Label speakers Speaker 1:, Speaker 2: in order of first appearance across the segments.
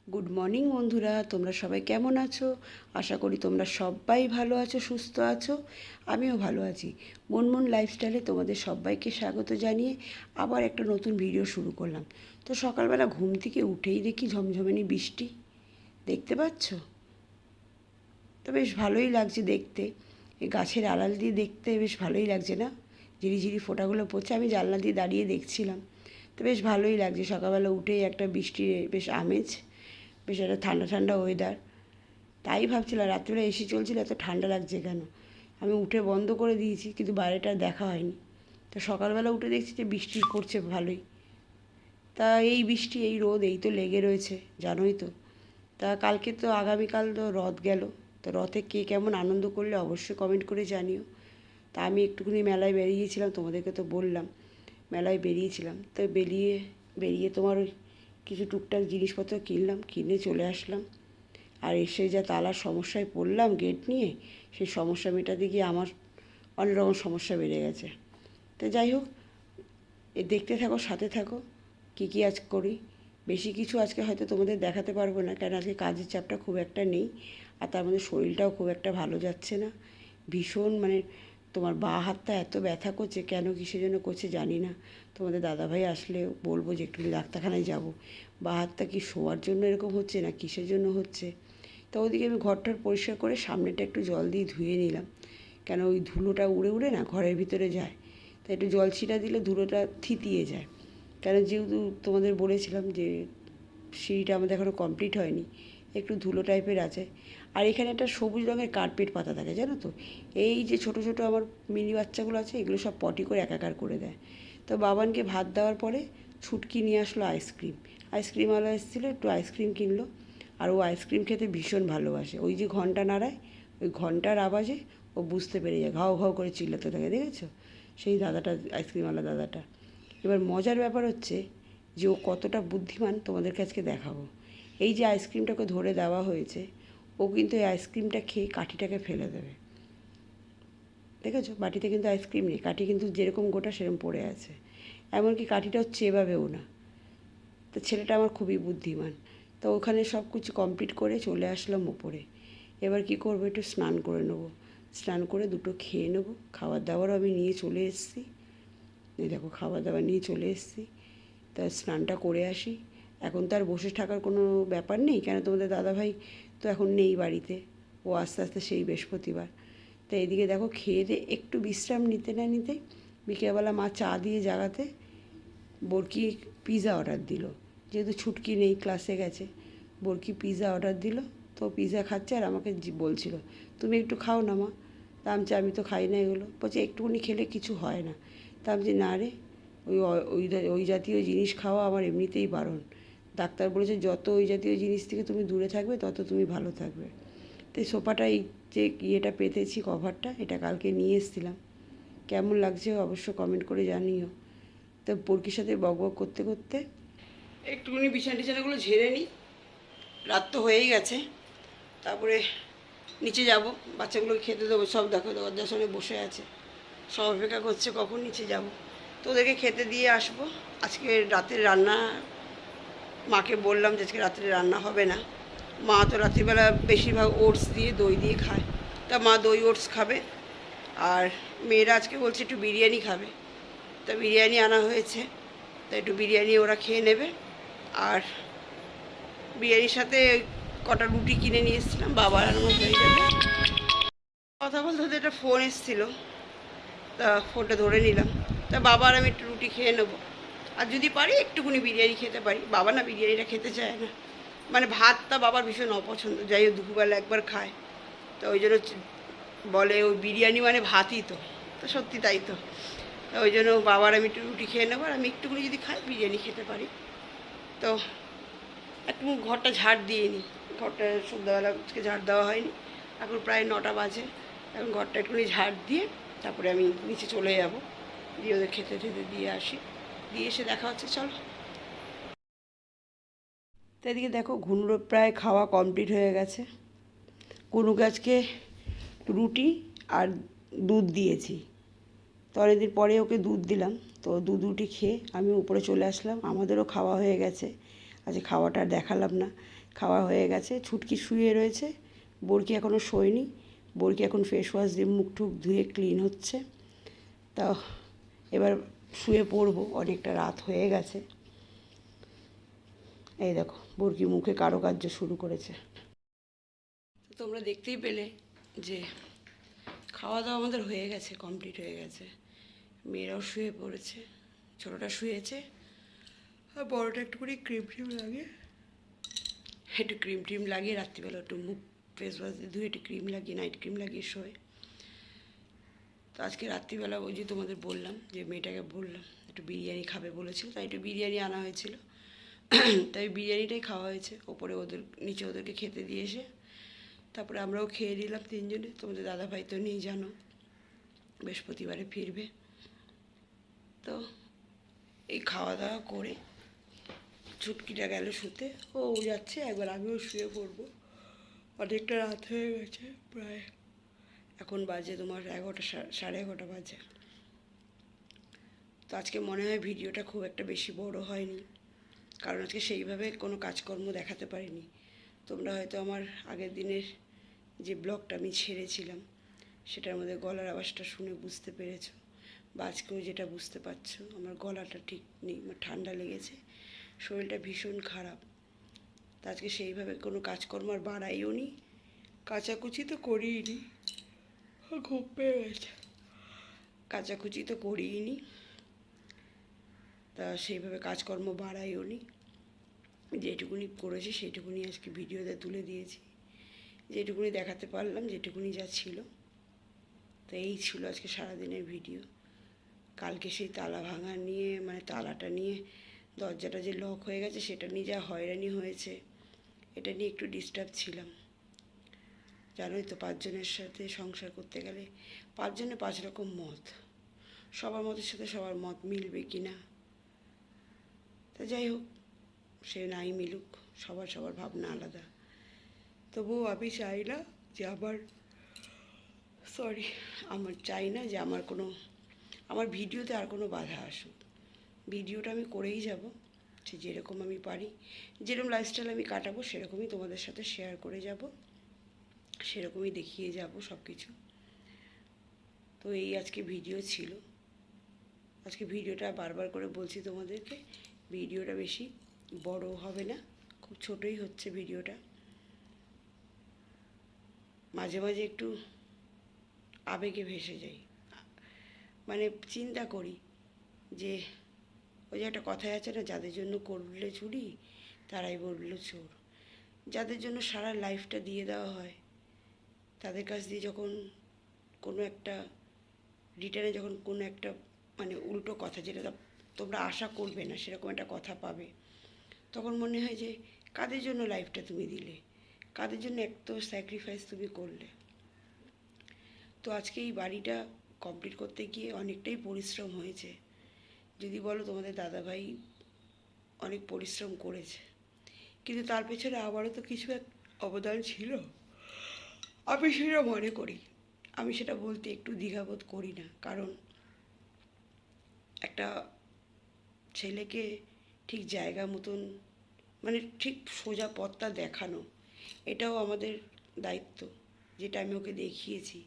Speaker 1: Good morning বন্ধুরা, তোমরা সবাই কেমন আছো? আশা করি তোমরা সবাই ভালো আছো, সুস্থ আছো। আমিও ভালো আছি। মনমন লাইফস্টাইলে তোমাদের সবাইকে স্বাগত জানিয়ে আবার একটা নতুন ভিডিও শুরু করলাম। তো সকালবেলা ঘুম থেকে উঠেই দেখি ঝমঝমানি বৃষ্টি, দেখতে পাচ্ছ? তো বেশ ভালোই লাগছে দেখতে। এই গাছের আড়াল দিয়ে দেখতে বেশ ভালোই লাগছে না? ঝিরিঝিরি ফোঁটাগুলো পড়ছে, আমি জানলা দিয়ে দাঁড়িয়ে দেখছিলাম। তো বেশ ভালোই লাগছে সকালবেলা উঠেই একটা বৃষ্টির বেশ আমেজ, বেশ একটা ঠান্ডা ঠান্ডা ওয়েদার। তাই ভাবছিলাম রাত্রিবেলা এসি চলছিল, এত ঠান্ডা লাগছে কেন। আমি উঠে বন্ধ করে দিয়েছি, কিন্তু বাইরেটা দেখা হয়নি। তো সকালবেলা উঠে দেখছি যে বৃষ্টি পড়ছে ভালোই। তা এই বৃষ্টি এই রোদ এই তো লেগে রয়েছে, জানোই তো। তা কালকে তো আগামীকাল তো রথ গেল। তো রথে কে কেমন আনন্দ করলে অবশ্যই কমেন্ট করে জানিও। তা আমি একটুখানি মেলায় বেরিয়েছিলাম, তোমাদেরকে তো বললাম মেলায় বেরিয়েছিলাম। তো বেরিয়ে তোমার ওই কিছু টুকটাক জিনিসপত্র কিনলাম, কিনে চলে আসলাম। আর এসে যা তালার সমস্যায় পড়লাম গেট নিয়ে, সেই সমস্যা মেটাতে গিয়ে আমার অনেক রকম সমস্যা বেড়ে গেছে। তো যাই হোক, দেখতে থাকো, সাথে থাকো কী কী আজ করি। বেশি কিছু আজকে হয়তো তোমাদের দেখাতে পারবো না, কারণ আজকে কাজের চাপটা খুব একটা নেই। আর তার মধ্যে শরীরটাও খুব একটা ভালো যাচ্ছে না। ভীষণ মানে তোমার বাঁ হাতটা এত ব্যথা করছে, কেন কিসের জন্য করছে জানি না। তোমাদের দাদাভাই আসলে বলবো যে একটু ডাক্তারখানায় যাব। বাঁ হাতটা কি শোয়ার জন্য এরকম হচ্ছে না কিসের জন্য হচ্ছে। তো ওদিকে আমি ঘরটার পরিষ্কার করে সামনেটা একটু জল দিয়ে ধুয়ে নিলাম, কেন ওই ধুলোটা উড়ে উড়ে না ঘরের ভিতরে যায়। তাই একটু জল ছিটা দিলে ধুলোটা থিতিয়ে যায়। কেন যেহেতু তোমাদের বলেছিলাম যে সিঁড়িটা আমাদের এখনও কমপ্লিট হয়নি, একটু ধুলো টাইপের আছে। আর এখানে একটা সবুজ রঙের কার্পেট পাতা থাকে, জানো তো? এই যে ছোট ছোট আমার মিনি বাচ্চাগুলো আছে, এগুলো সব পটি করে একাকার করে দেয়। তো বাবানকে ভাত দেওয়ার পরে ছুটকি নিয়ে আসলো আইসক্রিম। আইসক্রিমওয়ালা এসেছিলো, একটু আইসক্রিম কিনলো। আর ও আইসক্রিম খেতে ভীষণ ভালোবাসে। ওই যে ঘন্টা নাড়ায়, ওই ঘন্টার আওয়াজে ও বুঝতে পেরে যায়, ঘাও ঘাও করে চিল্লাতে থাকে, দেখেছো? সেই দাদাটা, আইসক্রিমওয়ালা দাদাটা। এবার মজার ব্যাপার হচ্ছে যে ও কতটা বুদ্ধিমান তোমাদেরকে আজকে দেখাবো। এই যে আইসক্রিমটাকে ধরে দেওয়া হয়েছে, ও কিন্তু এই আইসক্রিমটা খেয়ে কাঠিটাকে ফেলে দেবে। দেখেছো, বাটিতে কিন্তু আইসক্রিম নেই, কাঠি কিন্তু যেরকম গোটা সেরকম পড়ে আছে। এমনকি কাঠিটাও চেবাবেও না। তো ছেলেটা আমার খুবই বুদ্ধিমান। তো ওখানে সব কিছু কমপ্লিট করে চলে আসলাম ওপরে। এবার কি করবো, একটু স্নান করে নেবো। স্নান করে দুটো খেয়ে নেবো। খাবার দাবারও আমি নিয়ে চলে এসেছি। এই দেখো, খাবার দাবার নিয়ে চলে এসেছি। তা স্নানটা করে আসি। এখন তো আর বসে থাকার কোনো ব্যাপার নেই, কেন তোমাদের দাদাভাই তো এখন নেই বাড়িতে। ও আস্তে আস্তে সেই বৃহস্পতিবার। তো এইদিকে দেখো, খেয়ে দিয়ে একটু বিশ্রাম নিতে না নিতে বিকেলবেলা মা চা দিয়ে জাগাতে বরকি পিৎজা অর্ডার দিল। যেহেতু ছুটকি নেই, ক্লাসে গেছে, বরকি পিৎজা অর্ডার দিল। তো পিৎজা খাচ্ছে আর আমাকে বলছিল, তুমি একটু খাও না মা। তা আমি তো খাই না এগুলো। বলছে একটুখানি খেলে কিছু হয় না। তা আমি যে না রে, ওই ওই ওই জাতীয় জিনিস খাওয়া আমার এমনিতেই বারণ। ডাক্তার বলেছে যত ওই জাতীয় জিনিস থেকে তুমি দূরে থাকবে তত তুমি ভালো থাকবে। তো এই সোফাটা, এই যে ইয়েটা পেতেছি, কভারটা, এটা কালকে নিয়ে এসেছিলাম। কেমন লাগছে অবশ্য কমেন্ট করে জানিও। তো বরকির সাথে বক বক করতে করতে একটুখানি বিছানা টিছানাগুলো ঝেড়ে নিই। রাত তো হয়েই গেছে। তারপরে নিচে যাব, বাচ্চাগুলোকে খেতে দেবো। সব দেখো দরজার সামনে বসে আছে, সব অপেক্ষা করছে কখন নিচে যাব। তো ওদেরকে খেতে দিয়ে আসবো। আজকে রাতের রান্না মাকে বললাম যে আজকে রাত্রে রান্না হবে না। মা তো রাত্রিবেলা বেশিরভাগ ওটস দিয়ে দই দিয়ে খায়। তা মা দই ওটস খাবে। আর মেয়েরা আজকে বলছে একটু বিরিয়ানি খাবে। তা বিরিয়ানি আনা হয়েছে, তা একটু বিরিয়ানি ওরা খেয়ে নেবে। আর বিরিয়ানির সাথে কটা রুটি কিনে নিয়ে এসেছিলাম, বাবার আর আমার হয়ে যাবে। কথা বলতে হতে একটা ফোন এসেছিলো, তা ফোনটা ধরে নিলাম। তা বাবা আর আমি একটু রুটি খেয়ে নেবো। আর যদি পারি একটুকুনি বিরিয়ানি খেতে পারি। বাবা না বিরিয়ানিটা খেতে চায় না, মানে ভাতটা বাবার ভীষণ অপছন্দ। যাই হোক, দুপুরবেলা একবার খায়। তো ওই জন্য বলে ওই বিরিয়ানি মানে ভাতই তো। তো সত্যি তাই তো। ওই জন্য বাবার আমি একটু রুটি খেয়ে নেবো, আর আমি একটুকুনি যদি খাই বিরিয়ানি খেতে পারি। তো একটু ঘরটা ঝাড় দিয়ে নিই। ঘরটা সন্ধ্যাবেলা আজকে ঝাড় দেওয়া হয়নি, এখন প্রায় 9টা বাজে। এখন ঘরটা একটুখানি ঝাড় দিয়ে তারপরে আমি নিচে চলে যাব, দিয়ে ওদের খেতে খেতে দিয়ে আসি। দিয়ে এসে দেখা হচ্ছে, চলো। তো এদিকে দেখো, ঘুনুরও প্রায় খাওয়া কমপ্লিট হয়ে গেছে। কুনুকে আজকে রুটি আর দুধ দিয়েছি। তো অনেকদিন পরে ওকে দুধ দিলাম। তো দুধ রুটি খেয়ে আমি উপরে চলে আসলাম, আমাদেরও খাওয়া হয়ে গেছে। আজ খাওয়াটা আর দেখালাম না। খাওয়া হয়ে গেছে, ছুটকি শুয়ে রয়েছে, বরকি এখনও শোয়নি। বরকি এখন ফেস ওয়াশ দিয়ে মুখ টুক ধুয়ে ক্লিন হচ্ছে। তা এবার শুয়ে পড়বো, অনেকটা রাত হয়ে গেছে। এই দেখো বরকি মুখে কারুকার্য শুরু করেছে। তোমরা দেখতেই পেলে যে খাওয়া দাওয়া আমাদের হয়ে গেছে, কমপ্লিট হয়ে গেছে। মেয়েরাও শুয়ে পড়েছে, ছোটোটা শুয়েছে, আর বড়োটা একটুখানি ক্রিম ট্রিম লাগিয়ে রাত্রিবেলা একটু মুখ ফেস ওয়াশ দিয়ে ধুয়ে একটু ক্রিম লাগিয়ে নাইট ক্রিম লাগিয়ে শোয়। তো আজকে রাত্রিবেলা ওই যে তোমাদের বললাম যে মেয়েটাকে বললাম একটু বিরিয়ানি খাবে বলেছিল, তাই একটু বিরিয়ানি আনা হয়েছিল। তাই বিরিয়ানিটাই খাওয়া হয়েছে। ওপরে ওদের নিচে ওদেরকে খেতে দিয়ে এসে তারপরে আমরাও খেয়ে নিলাম তিনজনে। তোমাদের দাদাভাই তো নেই জানো, বৃহস্পতিবারে ফিরবে। তো এই খাওয়া দাওয়া করে ছুটকিটা গেল শুতে, ও যাচ্ছে, একবার আমিও শুয়ে পড়বো। অনেকটা রাত হয়ে গেছে, প্রায় এখন বাজে তোমার 11টা, 11:30 বাজে। তো আজকে মনে হয় ভিডিওটা খুব একটা বেশি বড় হয়নি, কারণ আজকে সেইভাবে কোনো কাজকর্ম দেখাতে পারিনি। তোমরা হয়তো আমার আগের দিনের যে ব্লগটা আমি ছেড়েছিলাম সেটার মধ্যে গলার আওয়াজটা শুনে বুঝতে পেরেছো, বা আজকেও যেটা বুঝতে পারছো, আমার গলাটা ঠিক নেই, আমার ঠান্ডা লেগেছে, শরীরটা ভীষণ খারাপ। তা আজকে সেইভাবে কোনো কাজকর্ম আর বাড়াইও নি, কাচাকুচি তো করিই নি, ঘুম পেয়ে গেছে, কাচাকুচি তো করিই নি। তা সেইভাবে কাজকর্ম বাড়াইও নি, যেটুকুনি করেছি সেইটুকুনি আজকে ভিডিওতে তুলে দিয়েছি, যেটুকুনি দেখাতে পারলাম, যেটুকুনি যা ছিল। তো এই ছিল আজকে সারাদিনের ভিডিও। কালকে সেই তালা ভাঙা নিয়ে, মানে তালাটা নিয়ে, দরজাটা যে লক হয়ে গেছে সেটা নিয়ে যা হয়রানি হয়েছে, এটা নিয়ে একটু ডিস্টার্ব ছিলাম। জানোই তো 5 জনের সাথে সংসার করতে গেলে 5 জনে 5 রকম মত, সবার মতের সাথে সবার মত মিলবে কি না। তা যাই হোক, সে নাই মিলুক, সবার সবার ভাবনা আলাদা। তবুও আমি চাই না যে আমার চাই না যে আমার ভিডিওতে আর কোনো বাধা আসুক। ভিডিওটা আমি করেই যাব, সে যেরকম আমি পারি, যেরকম লাইফস্টাইল আমি কাটাবো সেরকমই তোমাদের সাথে শেয়ার করে যাব, সেরকমই দেখিয়ে যাব সব কিছু। তো এই আজকে ভিডিও ছিল। আজকে ভিডিওটা বারবার করে বলছি তোমাদেরকে, ভিডিওটা বেশি বড় হবে না, খুব ছোটই হচ্ছে ভিডিওটা। মাঝে মাঝে একটু আবেগে ভেসে যাই, মানে চিন্তা করি যে ওই যে একটা কথাই আছে না, যাদের জন্য করলে চুরি তারাই বললো চোর। যাদের জন্য সারা লাইফটা দিয়ে দেওয়া হয়, তাদের কাছ দিয়ে যখন কোনো একটা রিটার্নে যখন কোনো একটা মানে উল্টো কথা, যেটা তোমরা আশা করবে না সেরকম একটা কথা পাবে, তখন মনে হয় যে কাদের জন্য লাইফটা তুমি দিলে, কাদের জন্য এত স্যাক্রিফাইস তুমি করলে। তো আজকে এই বাড়িটা কমপ্লিট করতে গিয়ে অনেকটাই পরিশ্রম হয়েছে। যদি বলো তোমাদের দাদাভাই অনেক পরিশ্রম করেছে, কিন্তু তার পেছনে আমারও তো কিছু এক অবদান ছিল, আমি সেটা মনে করি। আমি সেটা বলতে একটু দ্বিধাবোধ করি না, কারণ একটা ছেলেকে ঠিক জায়গা মতন, মানে ঠিক সোজা পথটা দেখানো, এটাও আমাদের দায়িত্ব। যেটা আমি ওকে দেখিয়েছি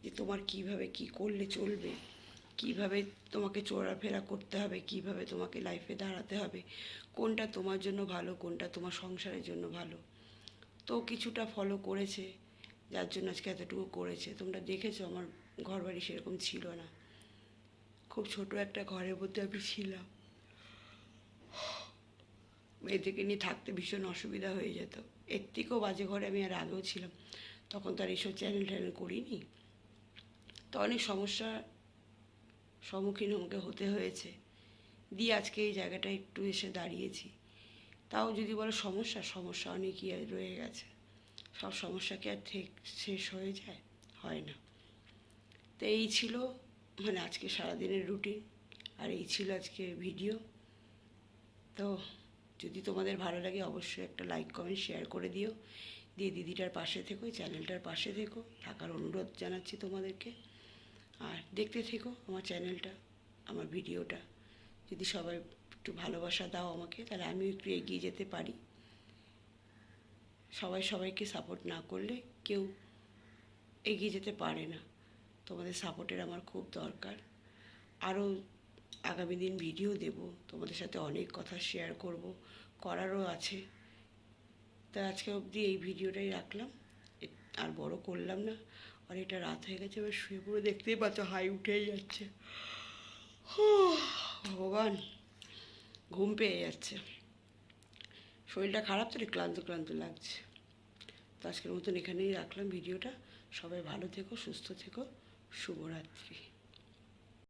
Speaker 1: যে তোমার কিভাবে কি করলে চলবে, কিভাবে তোমাকে চলাফেরা করতে হবে, কিভাবে তোমাকে লাইফে দাঁড়াতে হবে, কোনটা তোমার জন্য ভালো, কোনটা তোমার সংসারের জন্য ভালো। তো কিছুটা ফলো করেছে, যার জন্য আজকে এতটুকু করেছে। তোমরা দেখেছো আমার ঘরবাড়ি সেরকম ছিল না, খুব ছোট একটা ঘরের মধ্যে আমি ছিলাম, মেয়েদেরকে নিয়ে থাকতে ভীষণ অসুবিধা হয়ে যেত। এর থেকেও বাজে ঘরে আমি আর আগেও ছিলাম, তখন তো আর এইসব চ্যানেল ট্যানেল করিনি। তো অনেক সমস্যার সম্মুখীন আমাকে হতে হয়েছে, দিয়ে আজকে এই জায়গাটায় একটু এসে দাঁড়িয়েছি। তাও যদি বলো সমস্যা অনেকই রয়ে গেছে, সব সমস্যা কি আর ঠিক শেষ হয়ে যায়? হয় না। তো এই ছিল মানে আজকে সারাদিনের রুটিন, আর এই ছিল আজকে ভিডিও। তো যদি তোমাদের ভালো লাগে অবশ্যই একটা লাইক কমেন্ট শেয়ার করে দিও, দিয়ে দিদিটার পাশে থেকো, চ্যানেলটার পাশে থেকো, থাকার অনুরোধ জানাচ্ছি তোমাদেরকে। আর দেখতে থেকো আমার চ্যানেলটা, আমার ভিডিওটা, যদি সবাই একটু ভালোবাসা দাও আমাকে, তাহলে আমিও একটু এগিয়ে যেতে পারি। সবাই সবাইকে সাপোর্ট না করলে কেউ এগিয়ে যেতে পারে না। তোমাদের সাপোর্টের আমার খুব দরকার। আরও আগামী দিন ভিডিও দেব, তোমাদের সাথে অনেক কথা শেয়ার করব, করারও আছে। তা আজকে অবধি এই ভিডিওটাই রাখলাম, আর বড় করলাম না। অনেকটা রাত হয়ে গেছে, এবার শুয়ে পড়ে, দেখতেই পাচ্ছ হাই উঠেই যাচ্ছে। ভগবান, ঘুম পেয়ে যাচ্ছে, শরীরটা খারাপ তো, ক্লান্ত ক্লান্ত লাগছে। তো আজকের মতন এখানেই রাখলাম ভিডিওটা। সবাই ভালো থেকো, সুস্থ থেকো, শুভরাত্রি।